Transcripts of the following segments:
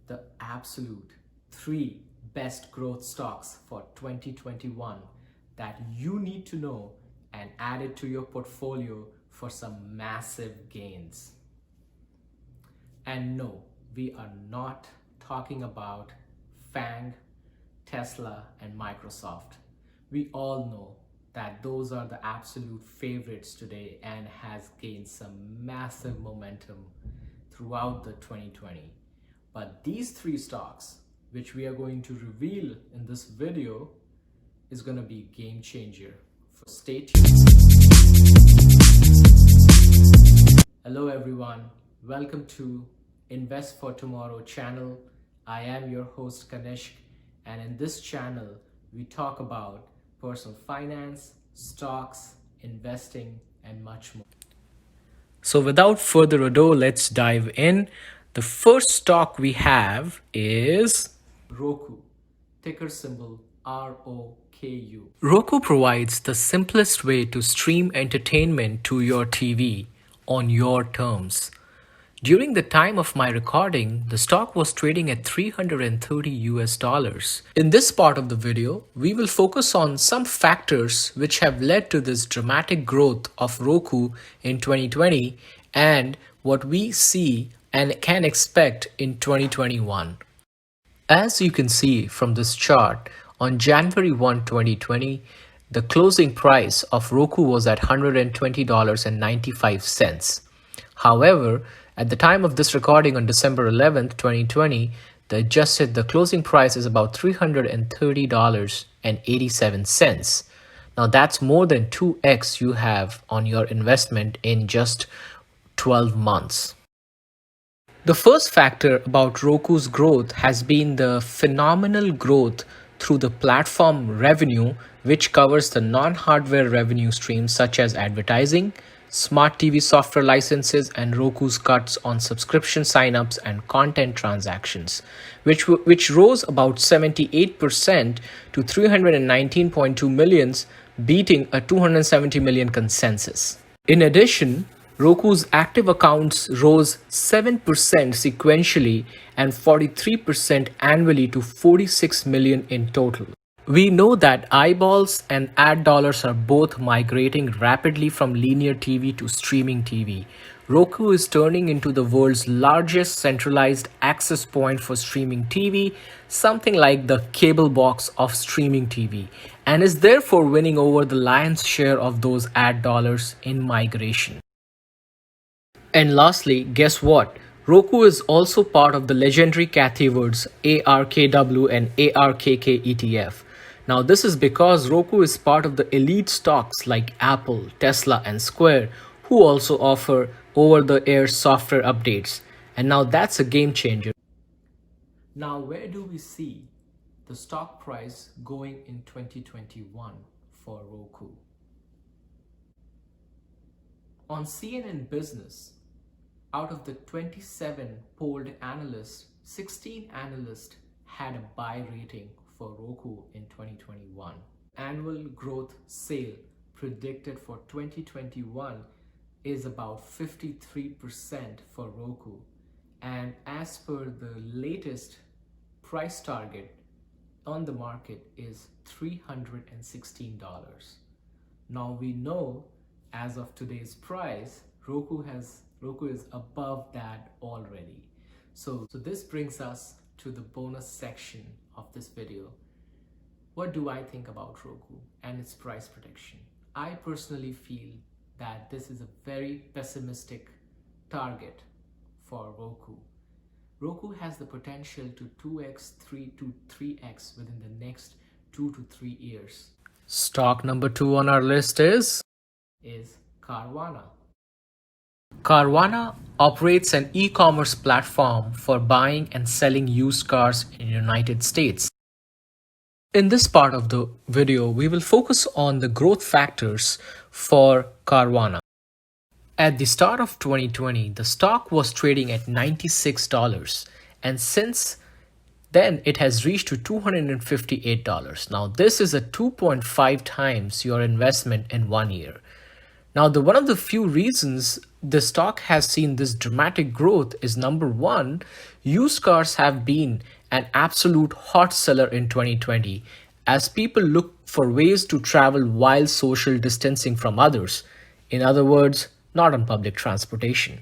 the absolute 3 best growth stocks for 2021 that you need to know and add it to your portfolio for some massive gains. And no, we are not talking about FANG, Tesla, and Microsoft. We all know that those are the absolute favorites today and has gained some massive momentum throughout the 2020. But these 3 stocks, which we are going to reveal in this video, is going to be game changer. Stay tuned. Hello everyone, welcome to Invest for Tomorrow channel. I am your host Kanishk, and in this channel we talk about personal finance, stocks, investing, and much more. So without further ado, let's dive in. The first stock we have is Roku, ticker symbol ROKU. Roku provides the simplest way to stream entertainment to your TV on your terms. During the time of my recording, the stock was trading at $330. In this part of the video, we will focus on some factors which have led to this dramatic growth of Roku in 2020 and what we see and can expect in 2021. As you can see from this chart, on January 1, 2020, the closing price of Roku was at $120.95. However, at the time of this recording on December 11th, 2020, the closing price is about $330.87. Now that's more than 2x you have on your investment in just 12 months. The first factor about Roku's growth has been the phenomenal growth through the platform revenue, which covers the non-hardware revenue streams such as advertising, smart TV software licenses, and Roku's cuts on subscription signups and content transactions, which rose about 78% to 319.2 million, beating a 270 million consensus. In addition, Roku's active accounts rose 7% sequentially and 43% annually to 46 million in total. We know that eyeballs and ad dollars are both migrating rapidly from linear TV to streaming TV. Roku is turning into the world's largest centralized access point for streaming TV, something like the cable box of streaming TV, and is therefore winning over the lion's share of those ad dollars in migration. And lastly, guess what? Roku is also part of the legendary Cathie Wood's ARKW and ARKK ETF. Now this is because Roku is part of the elite stocks like Apple, Tesla, and Square, who also offer over-the-air software updates. And now that's a game changer. Now where do we see the stock price going in 2021 for Roku? On CNN Business, out of the 27 polled analysts, 16 analysts had a buy rating for Roku in 2021. Annual growth sale predicted for 2021 is about 53% for Roku, and as per the latest price target on the market is $316. Now we know as of today's price, Roku is above that already. So this brings us to the bonus section of this video. What do I think about Roku and its price prediction? I personally feel that this is a very pessimistic target for Roku. Roku has the potential to 2x, 3 to 3x within the next 2 to 3 years. Stock number 2 on our list is Carvana. Carvana operates an e-commerce platform for buying and selling used cars in the United States. In this part of the video, we will focus on the growth factors for Carvana. At the start of 2020, the stock was trading at $96, and since then it has reached to $258. Now this is a 2.5 times your investment in 1 year. Now, the one of the few reasons the stock has seen this dramatic growth is number one, used cars have been an absolute hot seller in 2020 as people look for ways to travel while social distancing from others. In other words, not on public transportation.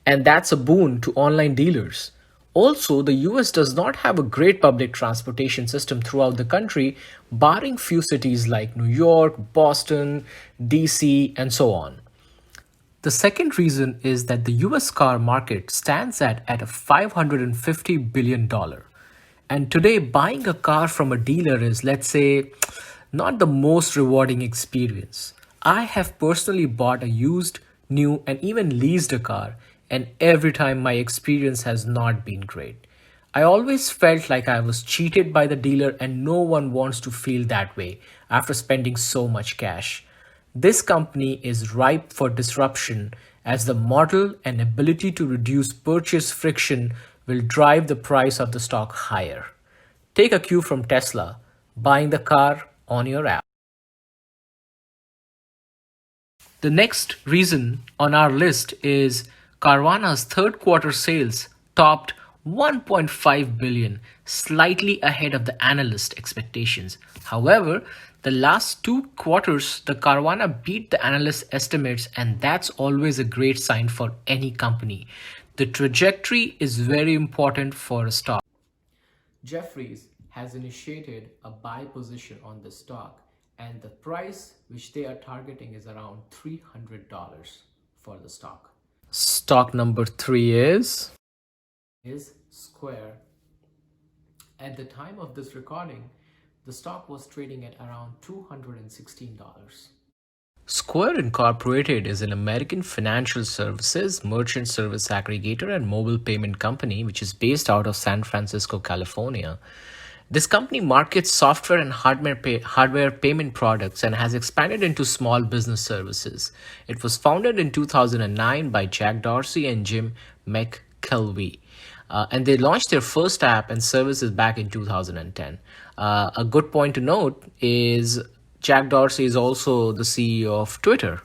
And that's a boon to online dealers. Also, the US does not have a great public transportation system throughout the country, barring few cities like New York, Boston, DC, and so on. The second reason is that the US car market stands at a $550 billion. And today, buying a car from a dealer is, let's say, not the most rewarding experience. I have personally bought a used, new, and even leased a car, and every time my experience has not been great. I always felt like I was cheated by the dealer, and no one wants to feel that way after spending so much cash. This company is ripe for disruption as the model and ability to reduce purchase friction will drive the price of the stock higher. Take a cue from Tesla, buying the car on your app. The next reason on our list is Carvana's third quarter sales topped 1.5 billion, slightly ahead of the analyst expectations. However, the last two quarters, the Carvana beat the analyst estimates, and that's always a great sign for any company. The trajectory is very important for a stock. Jeffries has initiated a buy position on the stock, and the price which they are targeting is around $300 for the stock. Stock number three is Square. At the time of this recording, the stock was trading at around $216. Square Incorporated is an American financial services, merchant service aggregator, and mobile payment company which is based out of San Francisco, California. This company markets software and hardware payment products and has expanded into small business services. It was founded in 2009 by Jack Dorsey and Jim McKelvey. And they launched their first app and services back in 2010. A good point to note is Jack Dorsey is also the CEO of Twitter.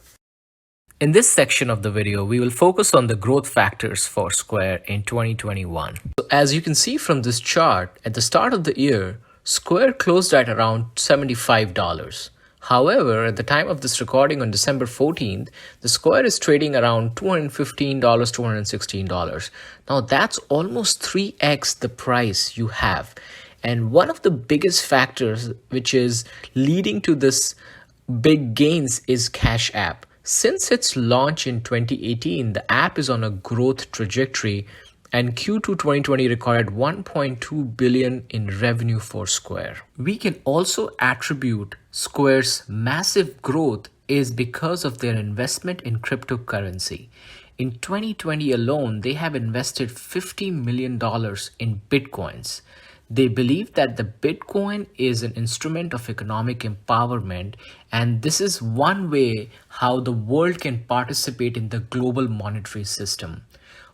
In this section of the video, we will focus on the growth factors for Square in 2021. So as you can see from this chart, at the start of the year, Square closed at around $75. However, at the time of this recording on December 14th, the Square is trading around $215, $216. Now that's almost 3x the price you have. And one of the biggest factors which is leading to this big gains is Cash App. Since its launch in 2018, the app is on a growth trajectory, and Q2 2020 recorded 1.2 billion in revenue for Square. We can also attribute Square's massive growth is because of their investment in cryptocurrency. In 2020 alone, they have invested $50 million in Bitcoins. They believe that the Bitcoin is an instrument of economic empowerment, and this is one way how the world can participate in the global monetary system.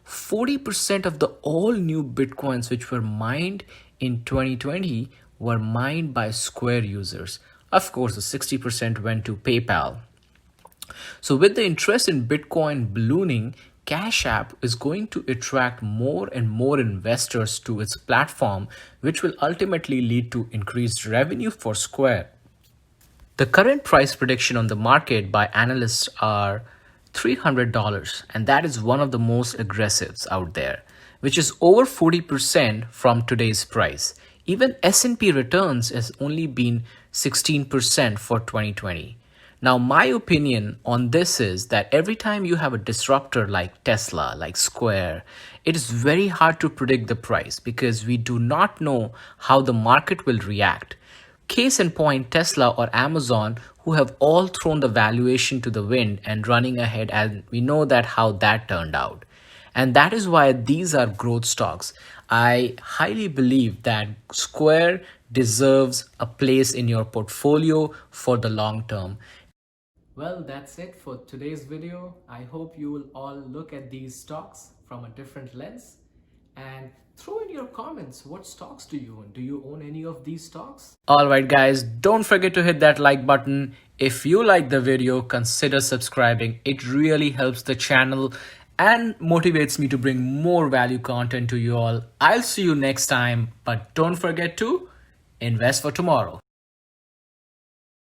40% of the all new Bitcoins which were mined in 2020 were mined by Square users. Of course, the 60% went to PayPal. So with the interest in Bitcoin ballooning, Cash App is going to attract more and more investors to its platform, which will ultimately lead to increased revenue for Square. The current price prediction on the market by analysts are $300, and that is one of the most aggressives out there, which is over 40% from today's price. Even S&P returns has only been 16% for 2020. Now, my opinion on this is that every time you have a disruptor like Tesla, like Square, it is very hard to predict the price because we do not know how the market will react. Case in point, Tesla or Amazon, who have all thrown the valuation to the wind and running ahead, and we know that how that turned out. And that is why these are growth stocks. I highly believe that Square deserves a place in your portfolio for the long term. Well, that's it for today's video. I hope you will all look at these stocks from a different lens and throw in your comments. What stocks do you own? Do you own any of these stocks? All right, guys, don't forget to hit that like button If you like the video, consider subscribing. It really helps the channel and motivates me to bring more value content to you all. I'll see you next time, but don't forget to invest for tomorrow.